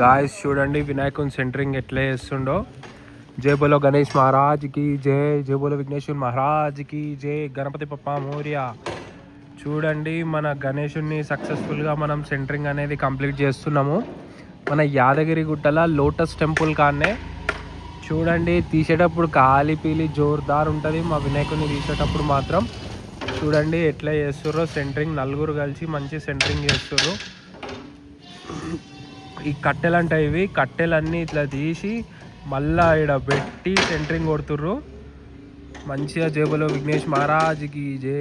Guys చూడండి వినాయకుని centering ఎట్లా చేస్తుండో. జై బోలో గణేష్ మహారాజ్కి జై, జై బోలో విఘ్నేశ్వర్ మహారాజ్కి జై, గణపతి పప్పా మోరియా. చూడండి మన గణేషుని సక్సెస్ఫుల్గా మనం సెంటరింగ్ అనేది కంప్లీట్ చేస్తున్నాము మన యాదగిరి గుట్టల లోటస్ టెంపుల్ కాన్నే. చూడండి తీసేటప్పుడు కాలి పీలి జోర్దార్ ఉంటుంది. మా వినాయకుడిని తీసేటప్పుడు మాత్రం చూడండి ఎట్లా చేస్తుర్రో సెంటరింగ్. నలుగురు కలిసి మంచి సెంటరింగ్ చేస్తుర్రు. ఈ కట్టెలు అంటే ఇవి కట్టెలన్నీ ఇట్లా తీసి మళ్ళా ఇక్కడ పెట్టి సెంటరింగ్ కొడుతుర్రు మంచిగా. జేబులో విఘ్నేష్ మహారాజ్కి జై.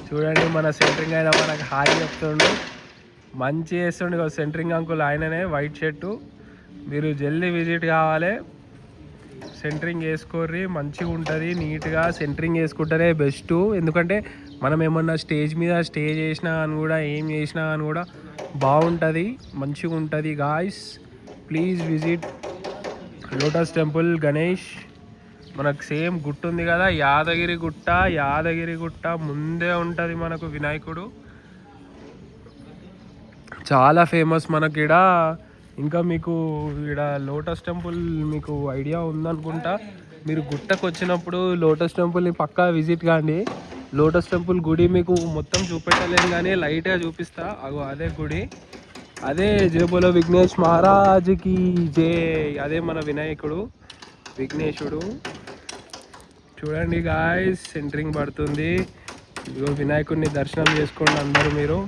చూడండి మన సెంటరింగ్ అయినా మనకు హాయి చెప్తుండు, మంచి చేస్తుండే సెంటరింగ్ అంకుల్ ఆయననే, వైట్ షర్టు. మీరు జల్దీ విజిట్ కావాలి, సెంటరింగ్ వేసుకోర్రి, మంచిగా ఉంటుంది నీట్గా. సెంటరింగ్ వేసుకుంటేనే బెస్ట్. ఎందుకంటే మనం ఏమన్నా స్టేజ్ మీద స్టే చేసినా అని కూడా ఏం చేసినా అని కూడా బాగుంటుంది, మంచిగా ఉంటుంది. Guys please visit lotus temple Ganesh. మనకు సేమ్ గుట్ట ఉంది కదా యాదగిరి గుట్ట, యాదగిరి గుట్ట ముందే ఉంటుంది మనకు వినాయకుడు. చాలా ఫేమస్ మనకి ఈడ. ఇంకా మీకు ఈడ లోటస్ టెంపుల్ మీకు ఐడియా ఉందనుకుంటా. మీరు గుట్టకు వచ్చినప్పుడు లోటస్ టెంపుల్ని పక్కా విజిట్ కాండి. లోటస్ టెంపుల్ గుడి మీకు మొత్తం చూపెట్టలేను కానీ లైట్గా చూపిస్తా. అగో అదే గుడి, అదే జై బోలో విఘ్నేష్ మహారాజ్కి జై. అదే మన వినాయకుడు విఘ్నేశుడు. చూడండి గాయ్స్ సెంటరింగ్ పడుతుంది. ఇగో వినాయకుడిని దర్శనం చేసుకోండి అందరూ మీరు.